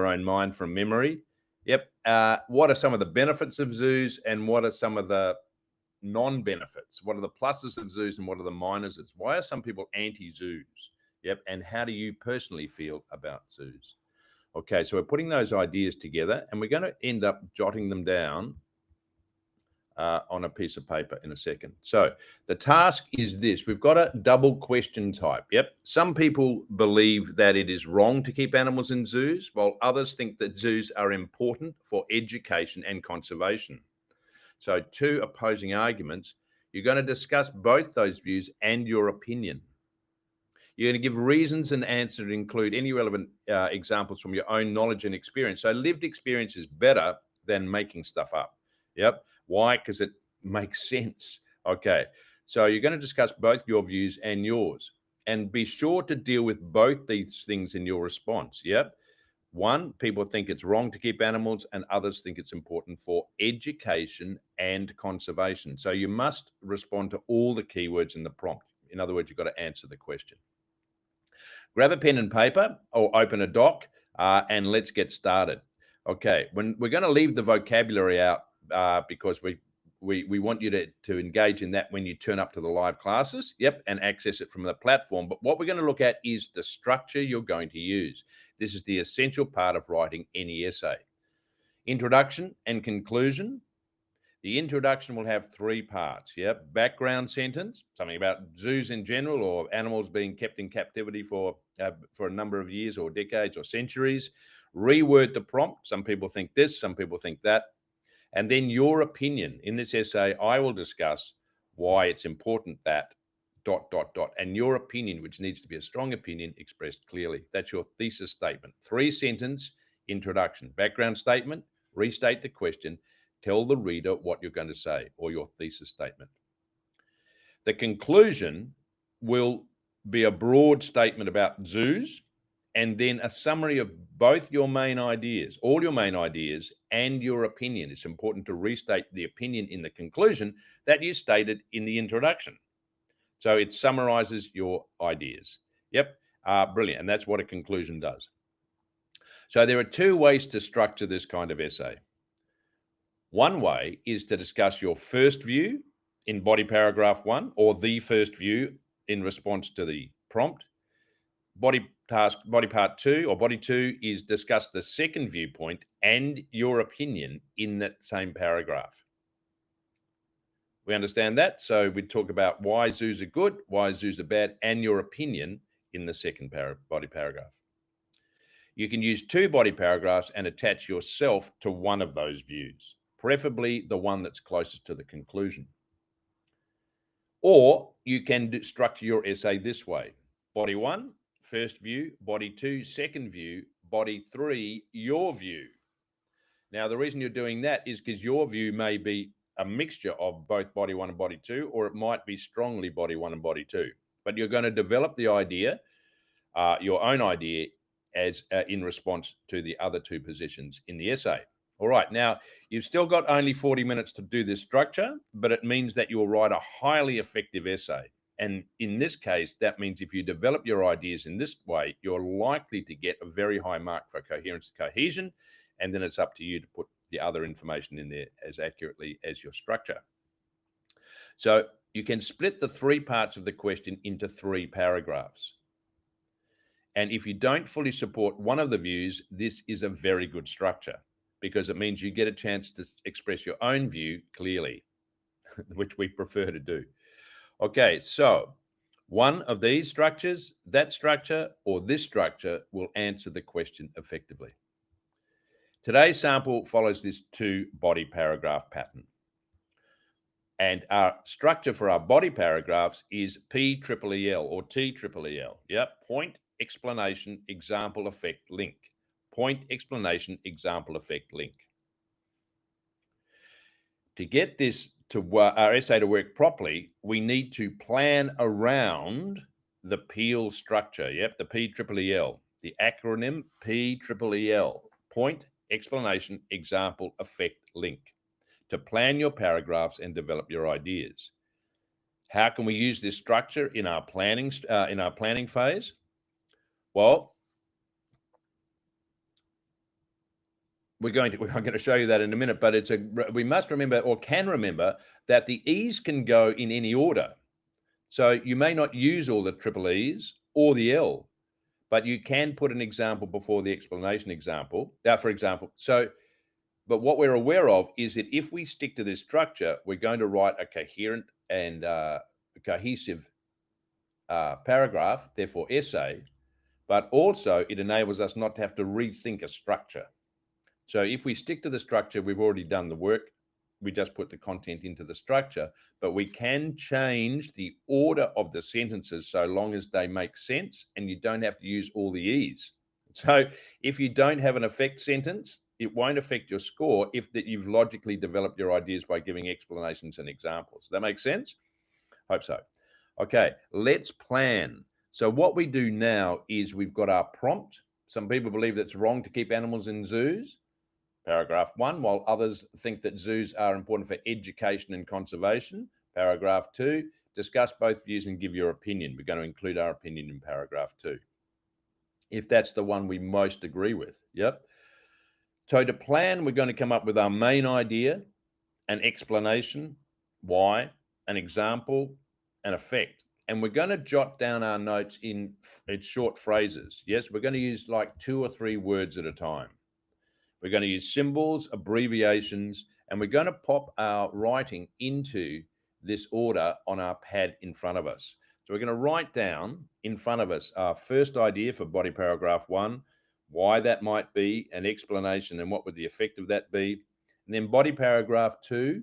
own mind from memory. Yep. What are some of the benefits of zoos and what are some of the non-benefits? What are the pluses of zoos and what are the minuses? Why are some people anti-zoos? Yep. And how do you personally feel about zoos? Okay, so we're putting those ideas together and we're going to end up jotting them down on a piece of paper in a second. So the task is this. We've got a double question type. Yep. Some people believe that it is wrong to keep animals in zoos, while others think that zoos are important for education and conservation. So two opposing arguments. You're going to discuss both those views and your opinion. You're going to give reasons and answers that include any relevant examples from your own knowledge and experience. So lived experience is better than making stuff up. Yep. Why? Because it makes sense. Okay. So you're going to discuss both your views and yours. And be sure to deal with both these things in your response. Yep. One, people think it's wrong to keep animals, and others think it's important for education and conservation. So you must respond to all the keywords in the prompt. In other words, you've got to answer the question. Grab a pen and paper or open a doc and let's get started. Okay, when we're going to leave the vocabulary out because we want you to engage in that when you turn up to the live classes, yep, and access it from the platform. But what we're going to look at is the structure you're going to use. This is the essential part of writing any essay. Introduction and conclusion. The introduction will have three parts. Yep. Background sentence, something about zoos in general or animals being kept in captivity for a number of years or decades or centuries. Reword the prompt. Some people think this, some people think that. And then your opinion. In this essay, I will discuss why it's important that ... And your opinion, which needs to be a strong opinion expressed clearly. That's your thesis statement. 3-sentence introduction. Background statement, restate the question, tell the reader what you're going to say or your thesis statement. The conclusion will be a broad statement about zoos and then a summary of both your main ideas, all your main ideas and your opinion. It's important to restate the opinion in the conclusion that you stated in the introduction. So it summarizes your ideas. Yep, brilliant. And that's what a conclusion does. So there are two ways to structure this kind of essay. One way is to discuss your first view in body paragraph 1 or the first view in response to the prompt. Body part 2 or body 2 is discuss the second viewpoint and your opinion in that same paragraph. We understand that. So we talk about why zoos are good, why zoos are bad, and your opinion in the second body paragraph. You can use 2 body paragraphs and attach yourself to one of those views, preferably the one that's closest to the conclusion. Or you can structure your essay this way. Body 1, first view. Body 2, second view. Body 3, your view. Now, the reason you're doing that is because your view may be a mixture of both body 1 and body 2, or it might be strongly body 1 and body 2. But you're going to develop the idea, your own idea, as in response to the other 2 positions in the essay. All right, now you've still got only 40 minutes to do this structure, but it means that you'll write a highly effective essay. And in this case, that means if you develop your ideas in this way, you're likely to get a very high mark for coherence and cohesion. And then it's up to you to put the other information in there as accurately as your structure. So you can split the 3 parts of the question into 3 paragraphs. And if you don't fully support one of the views, this is a very good structure because it means you get a chance to express your own view clearly, which we prefer to do. Okay, so one of these structures, that structure, or this structure will answer the question effectively. Today's sample follows this 2-body paragraph pattern. And our structure for our body paragraphs is PEEL or TEEL. Yep, point, explanation, example, effect, link. Point, explanation, example, effect, link. To get this our essay to work properly, we need to plan around the PEEL structure. Yep, the PEEL, the acronym PEEL. Point, explanation, example, effect, link. To plan your paragraphs and develop your ideas. How can we use this structure in our planning phase? Well, I'm going to show you that in a minute, but we must remember, or can remember, that the E's can go in any order. So you may not use all the triple E's or the L, but you can put an example before the explanation example, for example. But what we're aware of is that if we stick to this structure, we're going to write a coherent and cohesive paragraph, therefore essay, but also it enables us not to have to rethink a structure. So if we stick to the structure, we've already done the work. We just put the content into the structure, but we can change the order of the sentences so long as they make sense and you don't have to use all the E's. So if you don't have an effect sentence, it won't affect your score if that you've logically developed your ideas by giving explanations and examples. Does that make sense? Hope so. Okay, let's plan. So what we do now is we've got our prompt. Some people believe that it's wrong to keep animals in zoos, paragraph 1, while others think that zoos are important for education and conservation. Paragraph 2, discuss both views and give your opinion. We're going to include our opinion in paragraph 2, if that's the one we most agree with. Yep. So to plan, we're going to come up with our main idea, an explanation, why, an example, an effect. And we're going to jot down our notes in short phrases. Yes, we're going to use like 2 or 3 words at a time. We're going to use symbols, abbreviations, and we're going to pop our writing into this order on our pad in front of us. So we're going to write down in front of us our first idea for body paragraph 1, why that might be, an explanation, and what would the effect of that be. And then body paragraph 2,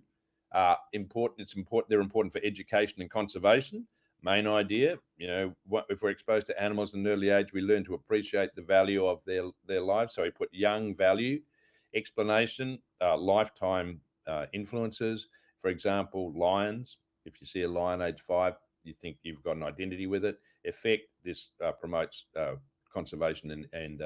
they're important for education and conservation. Main idea, if we're exposed to animals at an early age, we learn to appreciate the value of their lives. So we put young value. Explanation, lifetime influences. For example, lions. If you see a lion age 5, you think you've got an identity with it. Effect, this promotes conservation and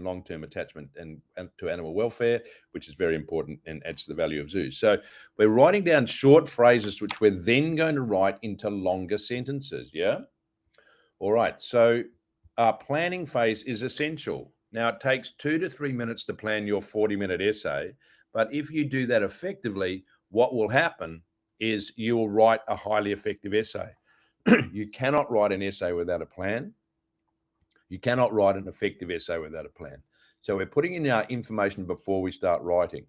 long-term attachment and to animal welfare, which is very important and adds to the value of zoos. So we're writing down short phrases, which we're then going to write into longer sentences. Yeah. All right. So our planning phase is essential. Now, it takes 2 to 3 minutes to plan your 40-minute essay. But if you do that effectively, what will happen is you will write a highly effective essay. You cannot write an essay without a plan. You cannot write an effective essay without a plan. So we're putting in our information before we start writing.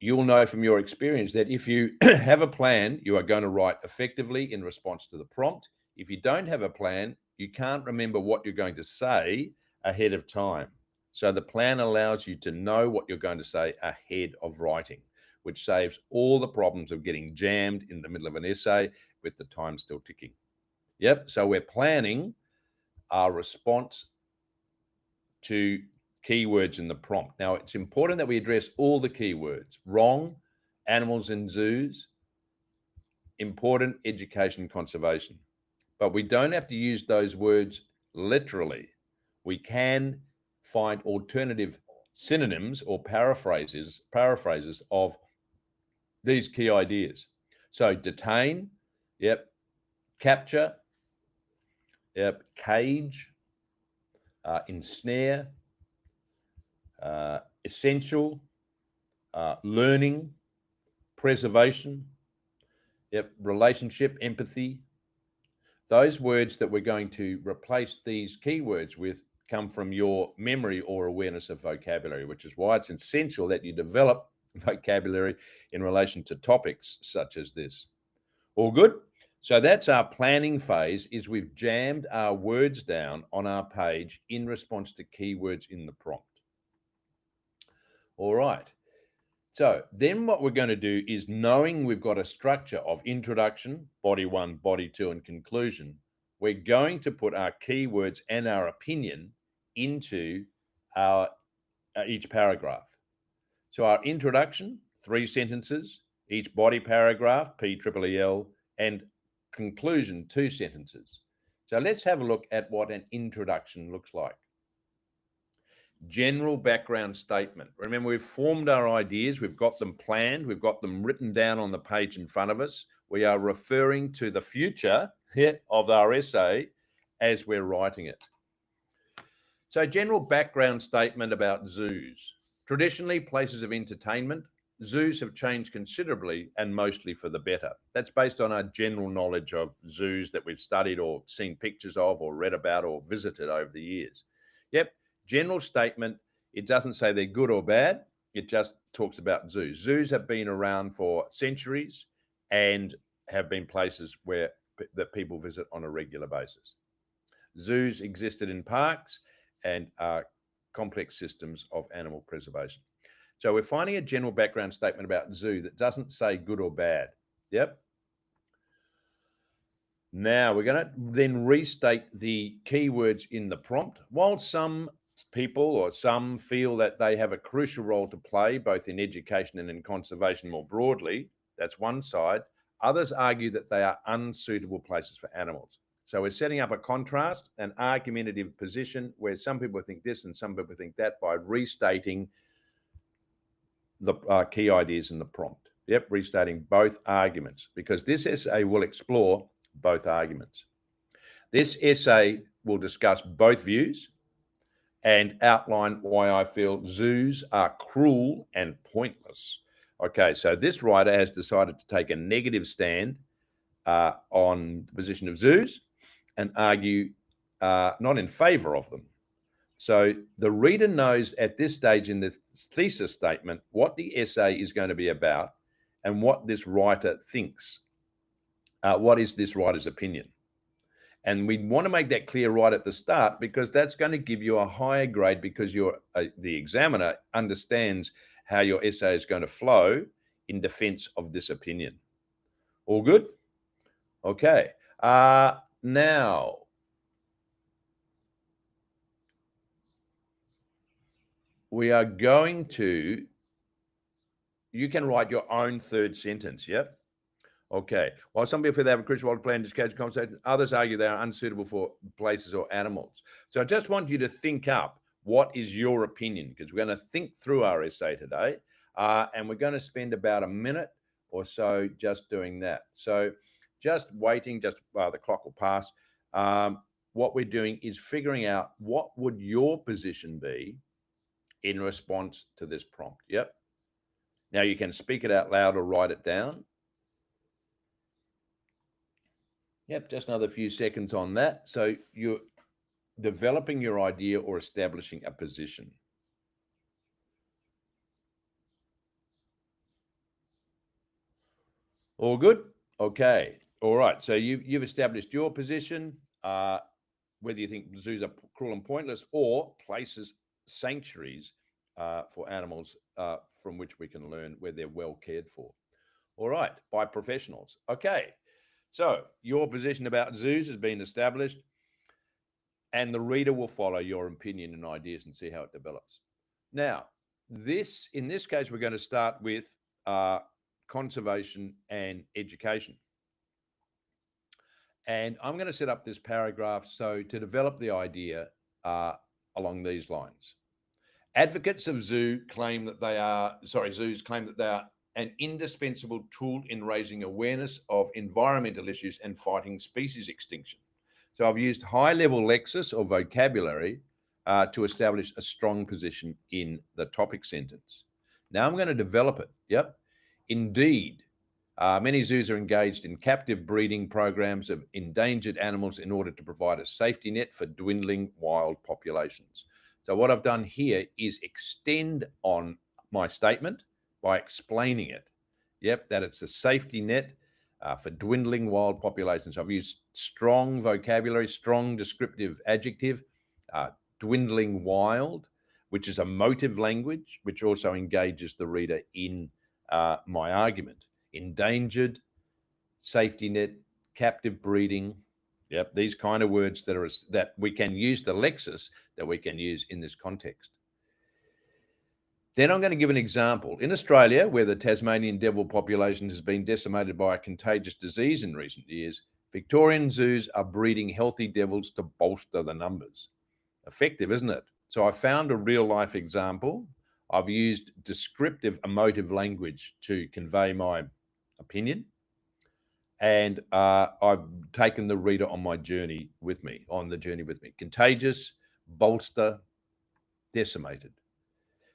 You'll know from your experience that if you have a plan, you are going to write effectively in response to the prompt. If you don't have a plan, you can't remember what you're going to say ahead of time. So the plan allows you to know what you're going to say ahead of writing, which saves all the problems of getting jammed in the middle of an essay with the time still ticking. Yep. So we're planning our response to keywords in the prompt. Now, it's important that we address all the keywords: wrong, animals in zoos, important, education, conservation. But we don't have to use those words literally. We can find alternative synonyms or paraphrases of these key ideas. So detain, yep, capture, yep, cage, ensnare, essential, learning, preservation, yep, relationship, empathy. Those words that we're going to replace these keywords with come from your memory or awareness of vocabulary, which is why it's essential that you develop vocabulary in relation to topics such as this. All good? So that's our planning phase, is we've jammed our words down on our page in response to keywords in the prompt. All right. So then what we're going to do is, knowing we've got a structure of introduction, body 1, body 2, and conclusion, we're going to put our keywords and our opinion into our each paragraph. So our introduction, 3 sentences, each body paragraph, PEEL, and conclusion, 2 sentences. So let's have a look at what an introduction looks like. General background statement. Remember, we've formed our ideas, we've got them planned, we've got them written down on the page in front of us. We are referring to the future of our essay as we're writing it. So, general background statement about zoos. Traditionally, places of entertainment, zoos have changed considerably and mostly for the better. That's based on our general knowledge of zoos that we've studied or seen pictures of or read about or visited over the years. Yep, general statement. It doesn't say they're good or bad. It just talks about zoos. Zoos have been around for centuries and have been places where that people visit on a regular basis. Zoos existed in parks and are complex systems of animal preservation. So we're finding a general background statement about zoo that doesn't say good or bad. Yep. Now we're going to then restate the keywords in the prompt. While some people or some feel that they have a crucial role to play both in education and in conservation more broadly, that's one side. Others argue that they are unsuitable places for animals. So we're setting up a contrast, an argumentative position where some people think this and some people think that by restating the key ideas in the prompt. Yep, restating both arguments because this essay will explore both arguments. This essay will discuss both views and outline why I feel zoos are cruel and pointless. Okay, so this writer has decided to take a negative stand on the position of zoos and argue not in favor of them. So the reader knows at this stage in this thesis statement what the essay is going to be about and what this writer thinks. What is this writer's opinion? And we want to make that clear right at the start because that's going to give you a higher grade because the examiner understands how your essay is going to flow in defense of this opinion. All good? Okay. Now, we are going to, you can write your own third sentence, yep? Okay. While some people feel they have a crucial role to play in education conversation, others argue they are unsuitable for places or animals. So I just want you to think up what is your opinion because we're going to think through our essay today and we're going to spend about a minute or so just doing that. So just waiting, the clock will pass. What we're doing is figuring out what would your position be in response to this prompt. Yep. Now you can speak it out loud or write it down. Yep, just another few seconds on that. So you're developing your idea or establishing a position. All good? Okay. All right. So you've established your position, whether you think zoos are cruel and pointless or places, sanctuaries for animals from which we can learn where they're well cared for. All right, by professionals. Okay. So your position about zoos has been established and the reader will follow your opinion and ideas and see how it develops. Now, in this case, we're going to start with conservation and education. And I'm going to set up this paragraph so to develop the idea along these lines. Advocates of zoos claim that they are an indispensable tool in raising awareness of environmental issues and fighting species extinction. So I've used high-level lexis or vocabulary to establish a strong position in the topic sentence. Now I'm going to develop it. Yep. Indeed, many zoos are engaged in captive breeding programs of endangered animals in order to provide a safety net for dwindling wild populations. So what I've done here is extend on my statement by explaining it. Yep, that it's a safety net for dwindling wild populations. I've used strong vocabulary, strong descriptive adjective, dwindling wild, which is a motive language, which also engages the reader in my argument. Endangered, safety net, captive breeding. Yep, these kind of words that we can use the lexis that we can use in this context. Then I'm going to give an example. In Australia, where the Tasmanian devil population has been decimated by a contagious disease in recent years, Victorian zoos are breeding healthy devils to bolster the numbers. Effective, isn't it? So I found a real-life example. I've used descriptive emotive language to convey my opinion. And I've taken the reader on the journey with me. Contagious, bolster, decimated.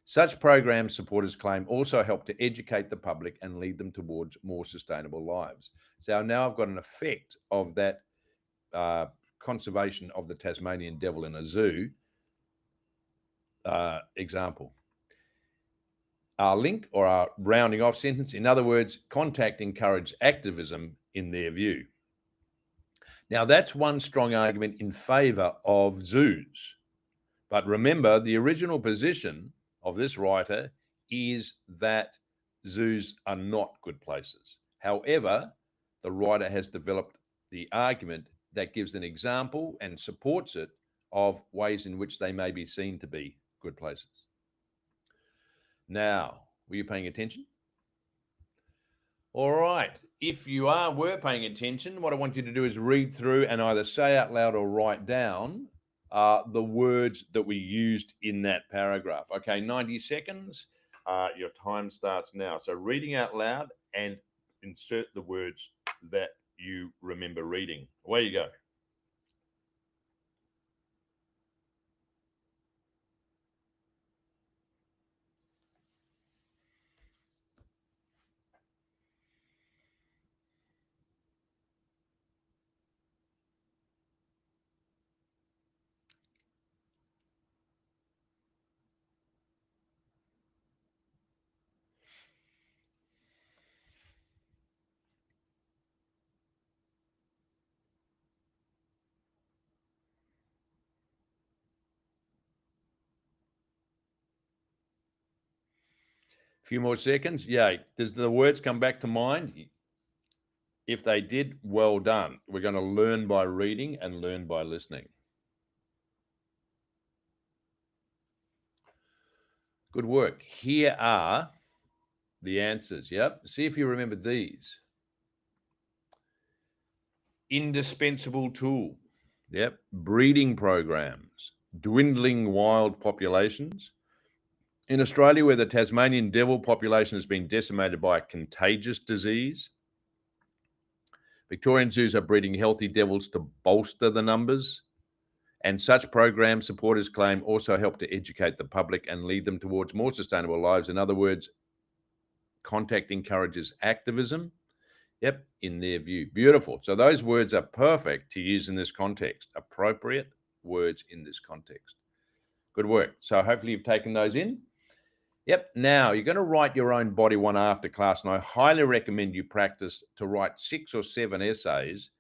Such programs, supporters claim, also help to educate the public and lead them towards more sustainable lives. So now I've got an effect of that conservation of the Tasmanian devil in a zoo example. Our link or our rounding off sentence, in other words, contact encouraged activism in their view. Now, that's one strong argument in favour of zoos. But remember, the original position of this writer is that zoos are not good places. However, the writer has developed the argument that gives an example and supports it of ways in which they may be seen to be good places. Now, were you paying attention? All right. If you were paying attention, what I want you to do is read through and either say out loud or write down the words that we used in that paragraph. Okay, 90 seconds. Your time starts now. So reading out loud and insert the words that you remember reading. Away you go. A few more seconds. Yay. Does the words come back to mind? If they did, well done. We're going to learn by reading and learn by listening. Good work. Here are the answers. Yep. See if you remember these. Indispensable tool. Yep. Breeding programs. Dwindling wild populations. In Australia, where the Tasmanian devil population has been decimated by a contagious disease, Victorian zoos are breeding healthy devils to bolster the numbers. And such program supporters claim also help to educate the public and lead them towards more sustainable lives. In other words, contact encourages activism. Yep, in their view. Beautiful. So those words are perfect to use in this context. Appropriate words in this context. Good work. So hopefully you've taken those in. Yep. Now you're going to write your own body one after class, and I highly recommend you practice to write 6 or 7 essays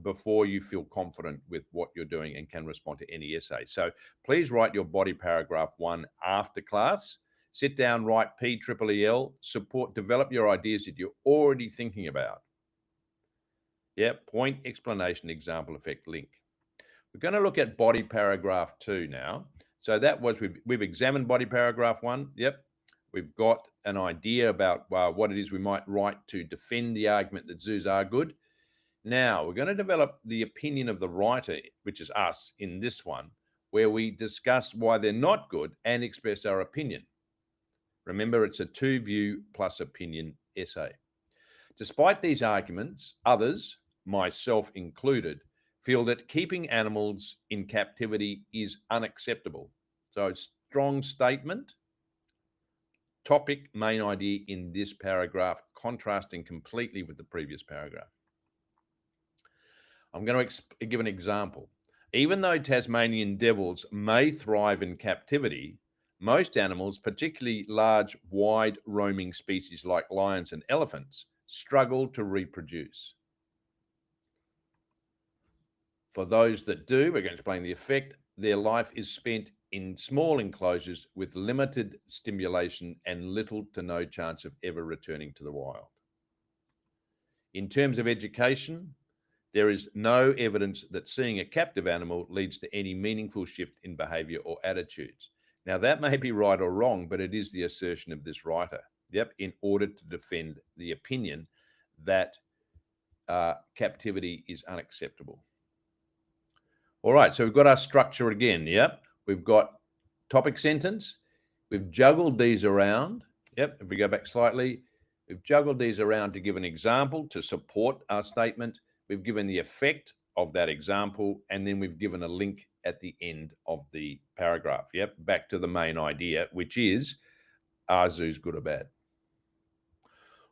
before you feel confident with what you're doing and can respond to any essay. So please write your body paragraph one after class. Sit down, write PEEL, support, develop your ideas that you're already thinking about. Yep. Point, explanation, example, effect, link. We're going to look at body paragraph 2 now. So that was, we've examined body paragraph 1. Yep. We've got an idea about what it is we might write to defend the argument that zoos are good. Now we're going to develop the opinion of the writer, which is us in this one, where we discuss why they're not good and express our opinion. Remember, it's a 2-view plus opinion essay. Despite these arguments, others, myself included, feel that keeping animals in captivity is unacceptable. So strong statement, topic, main idea in this paragraph, contrasting completely with the previous paragraph. I'm going to give an example. Even though Tasmanian devils may thrive in captivity, most animals, particularly large, wide roaming species like lions and elephants, struggle to reproduce. For those that do, we're going to explain the effect. Their life is spent in small enclosures with limited stimulation and little to no chance of ever returning to the wild. In terms of education, there is no evidence that seeing a captive animal leads to any meaningful shift in behavior or attitudes. Now, that may be right or wrong, but it is the assertion of this writer. Yep, in order to defend the opinion that captivity is unacceptable. All right, so we've got our structure again. Yep, we've got topic sentence. We've juggled these around. Yep, if we go back slightly, we've juggled these around to give an example to support our statement. We've given the effect of that example, and then we've given a link at the end of the paragraph. Yep, back to the main idea, which is, are zoos good or bad?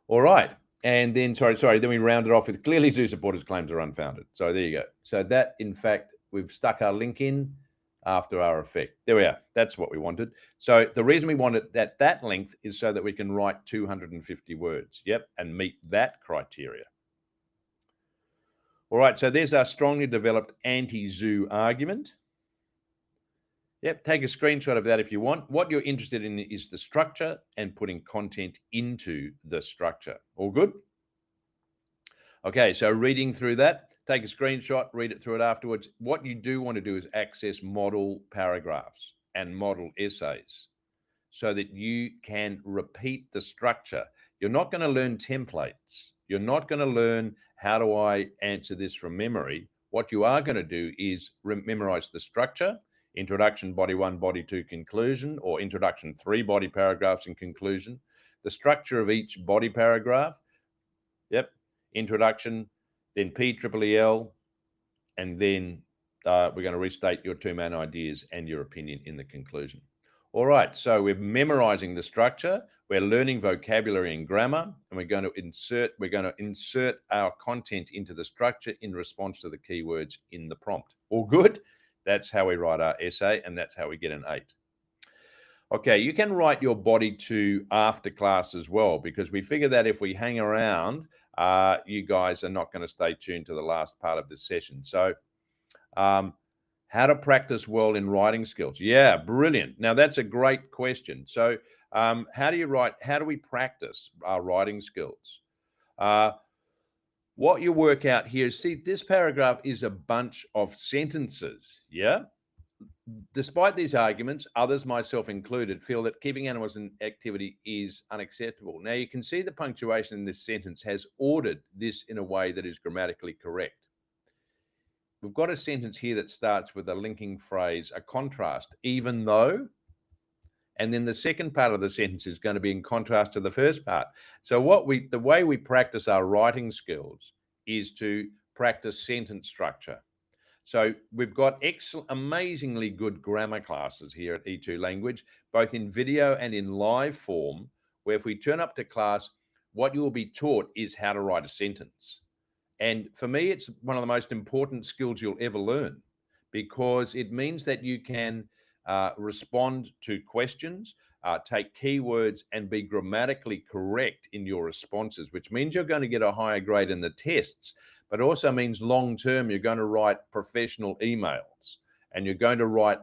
All right. And then, then we round it off with clearly zoo supporters' claims are unfounded. So there you go. So that, in fact, we've stuck our link in after our effect. There we are. That's what we wanted. So the reason we want it at that length is so that we can write 250 words. Yep. And meet that criteria. All right. So there's our strongly developed anti-zoo argument. Yep, take a screenshot of that if you want. What you're interested in is the structure and putting content into the structure. All good? Okay, so reading through that, take a screenshot, read it through it afterwards. What you do want to do is access model paragraphs and model essays so that you can repeat the structure. You're not going to learn templates. You're not going to learn how do I answer this from memory. What you are going to do is memorize the structure. Introduction, body 1, body 2, conclusion, or introduction, 3 body paragraphs and conclusion. The structure of each body paragraph. Yep. Introduction, then PEEL, and then we're going to restate your 2 main ideas and your opinion in the conclusion. All right. So we're memorizing the structure. We're learning vocabulary and grammar, and we're going to insert our content into the structure in response to the keywords in the prompt. All good? That's how we write our essay, and that's how we get an 8. Okay, you can write your body 2 after class as well, because we figure that if we hang around, you guys are not going to stay tuned to the last part of this session. So how to practice well in writing skills. Yeah, brilliant. Now, that's a great question. So how do we practice our writing skills? What you work out here, see, this paragraph is a bunch of sentences, yeah? Despite these arguments, others, myself included, feel that keeping animals in activity is unacceptable. Now, you can see the punctuation in this sentence has ordered this in a way that is grammatically correct. We've got a sentence here that starts with a linking phrase, a contrast, even though, and then the second part of the sentence is going to be in contrast to the first part. So the way we practice our writing skills is to practice sentence structure. So we've got amazingly good grammar classes here at E2 Language, both in video and in live form, where if we turn up to class, what you will be taught is how to write a sentence. And for me, it's one of the most important skills you'll ever learn, because it means that you can respond to questions, take keywords, and be grammatically correct in your responses, which means you're going to get a higher grade in the tests, but also means long-term you're going to write professional emails and you're going to write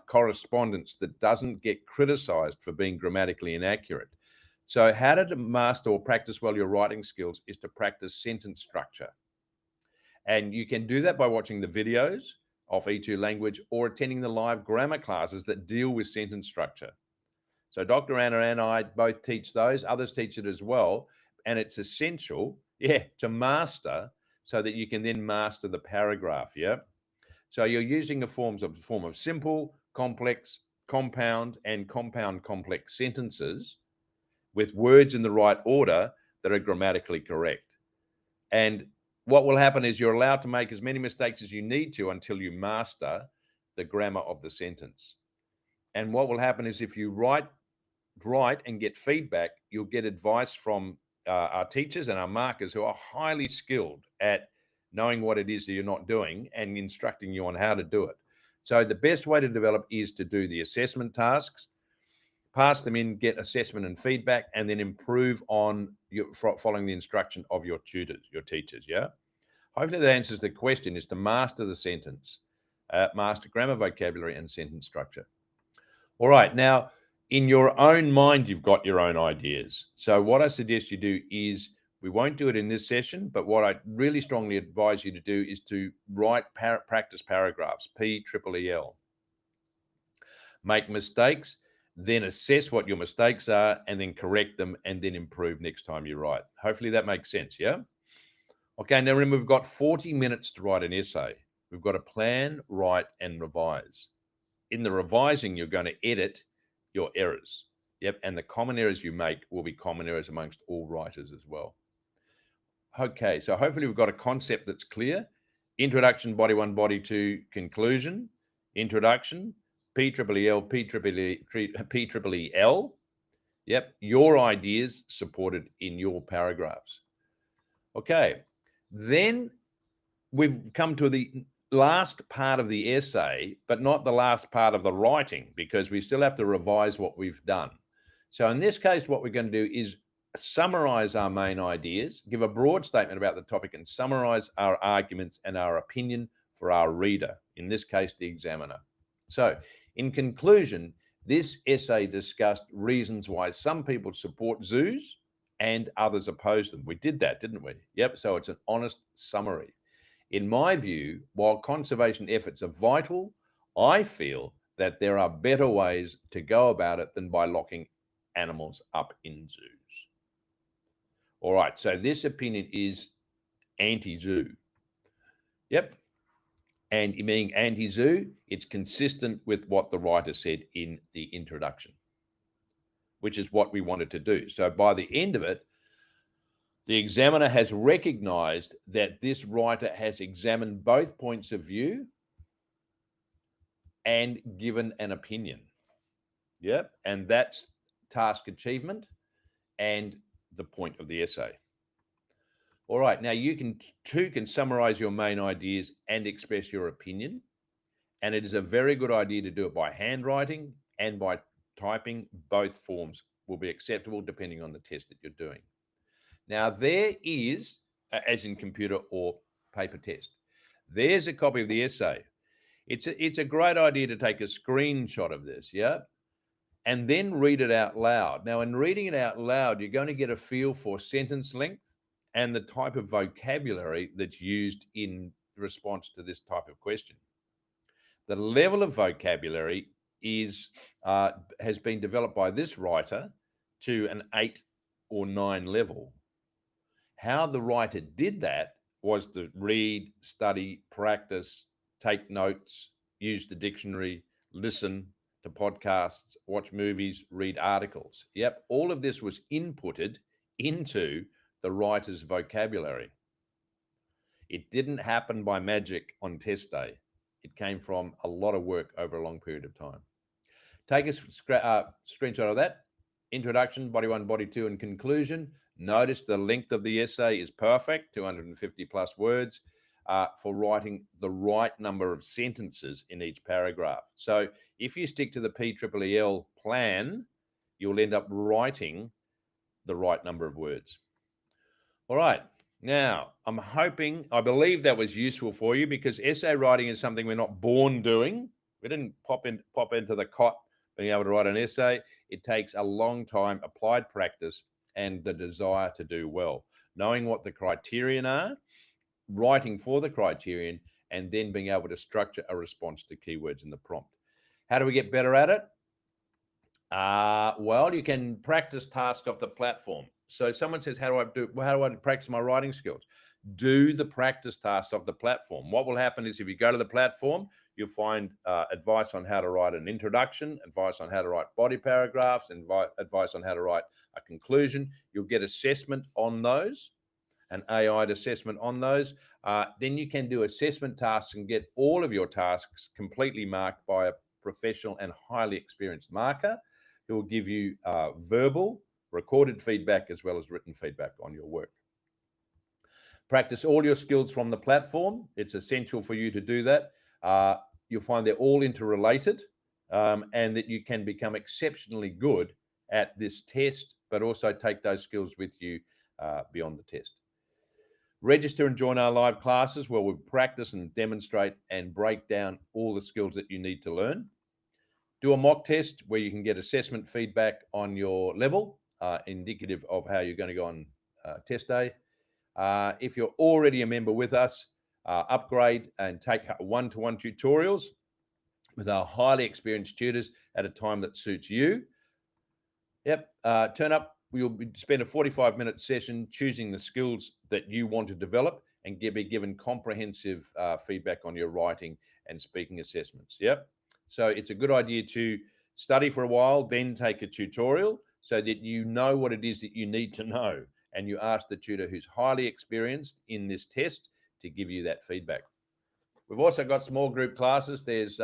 correspondence that doesn't get criticized for being grammatically inaccurate. So how to master or practice well your writing skills is to practice sentence structure. And you can do that by watching the videos of E2 Language or attending the live grammar classes that deal with sentence structure. So Dr. Anna and I both teach those. Others teach it as well. And it's essential, to master so that you can then master the paragraph, So you're using a form of simple, complex, compound, and compound complex sentences with words in the right order that are grammatically correct. And what will happen is you're allowed to make as many mistakes as you need to until you master the grammar of the sentence. And what will happen is if you write and get feedback, you'll get advice from our teachers and our markers who are highly skilled at knowing what it is that you're not doing and instructing you on how to do it. So the best way to develop is to do the assessment tasks, pass them in, get assessment and feedback, and then improve on following the instruction of your tutors, your teachers, Hopefully that answers the question, is to master the sentence, master grammar, vocabulary, and sentence structure. All right, now, in your own mind, you've got your own ideas. So what I suggest you do is, we won't do it in this session, but what I really strongly advise you to do is to write practice paragraphs, PEEL. Make mistakes, then assess what your mistakes are, and then correct them, and then improve next time you write. Hopefully that makes sense, yeah? Okay, now remember, we've got 40 minutes to write an essay. We've got to plan, write, and revise. In the revising, you're going to edit your errors. Yep, and the common errors you make will be common errors amongst all writers as well. Okay, so hopefully we've got a concept that's clear. Introduction, body 1, body 2, conclusion. introduction, PEEL, PEEL. Yep, your ideas supported in your paragraphs. Okay, then we've come to the last part of the essay, but not the last part of the writing, because we still have to revise what we've done. So in this case, what we're going to do is summarize our main ideas, give a broad statement about the topic, and summarize our arguments and our opinion for our reader, in this case, the examiner. So in conclusion, this essay discussed reasons why some people support zoos and others oppose them. We did that, didn't we? Yep, so it's an honest summary. In my view, while conservation efforts are vital, I feel that there are better ways to go about it than by locking animals up in zoos. All right, so this opinion is anti-zoo. Yep. And being anti-zoo, it's consistent with what the writer said in the introduction, which is what we wanted to do. So by the end of it, the examiner has recognized that this writer has examined both points of view and given an opinion. Yep. And that's task achievement and the point of the essay. All right. Now you can summarize your main ideas and express your opinion. And it is a very good idea to do it by handwriting and by typing. Both forms will be acceptable depending on the test that you're doing. Now there is, as in computer or paper test, there's a copy of the essay. It's a great idea to take a screenshot of this, yeah? And then read it out loud. Now, in reading it out loud, you're going to get a feel for sentence length and the type of vocabulary that's used in response to this type of question. The level of vocabulary has been developed by this writer to an 8 or 9 level. How the writer did that was to read, study, practice, take notes, use the dictionary, listen to podcasts, watch movies, read articles. Yep, all of this was inputted into the writer's vocabulary. It didn't happen by magic on test day. It came from a lot of work over a long period of time. Take a screenshot of that. Introduction, body 1, body 2, and conclusion. Notice the length of the essay is perfect, 250 plus words, for writing the right number of sentences in each paragraph. So if you stick to the PEEL plan, you'll end up writing the right number of words. All right. Now, I believe that was useful for you, because essay writing is something we're not born doing. We didn't pop into the cot being able to write an essay. It takes a long time, applied practice, and the desire to do well. Knowing what the criterion are, writing for the criterion, and then being able to structure a response to keywords in the prompt. How do we get better at it? Well, you can practice tasks off the platform. So someone says, how do I practice my writing skills? Do the practice tasks of the platform. What will happen is, if you go to the platform, you'll find advice on how to write an introduction, advice on how to write body paragraphs, and advice on how to write a conclusion. You'll get assessment on those, an AI assessment on those. Then you can do assessment tasks and get all of your tasks completely marked by a professional and highly experienced marker who will give you verbal, recorded feedback, as well as written feedback on your work. Practice all your skills from the platform. It's essential for you to do that. You'll find they're all interrelated, and that you can become exceptionally good at this test, but also take those skills with you beyond the test. Register and join our live classes where we practice and demonstrate and break down all the skills that you need to learn. Do a mock test where you can get assessment feedback on your level, indicative of how you're going to go on test day. If you're already a member with us, upgrade and take one-to-one tutorials with our highly experienced tutors at a time that suits you. Yep, turn up. We'll spend a 45-minute session choosing the skills that you want to develop and be given comprehensive feedback on your writing and speaking assessments. Yep. So it's a good idea to study for a while, then take a tutorial so that you know what it is that you need to know. And you ask the tutor who's highly experienced in this test to give you that feedback. We've also got small group classes. There's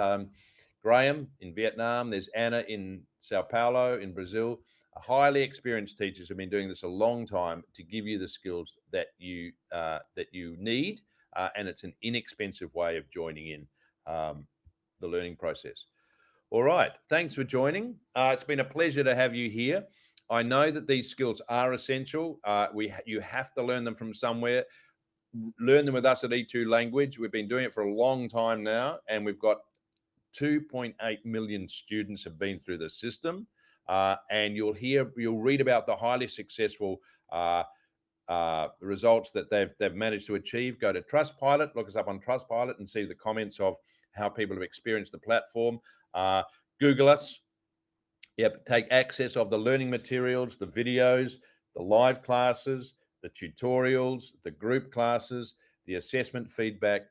Graham in Vietnam. There's Anna in Sao Paulo in Brazil. Highly experienced teachers have been doing this a long time to give you the skills that you need, and it's an inexpensive way of joining in the learning process. All right, thanks for joining. It's been a pleasure to have you here. I know that these skills are essential. You have to learn them from somewhere. Learn them with us at E2 Language. We've been doing it for a long time now, and we've got 2.8 million students have been through the system. And you'll read about the highly successful results that they've managed to achieve. Go to Trustpilot, look us up on Trustpilot and see the comments of how people have experienced the platform. Google us. Yep, take access of the learning materials, the videos, the live classes, the tutorials, the group classes, the assessment feedback.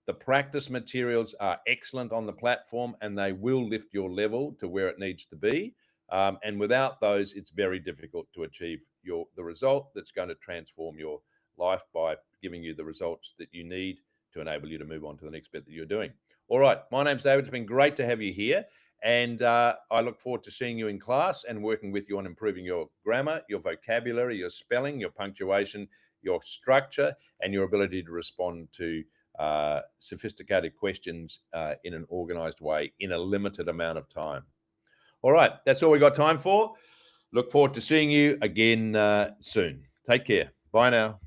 The practice materials are excellent on the platform, and they will lift your level to where it needs to be. And without those, it's very difficult to achieve the result that's going to transform your life by giving you the results that you need to enable you to move on to the next bit that you're doing. All right, my name's David. It's been great to have you here. And I look forward to seeing you in class and working with you on improving your grammar, your vocabulary, your spelling, your punctuation, your structure, and your ability to respond to sophisticated questions in an organized way in a limited amount of time. All right, that's all we got time for. Look forward to seeing you again soon. Take care. Bye now.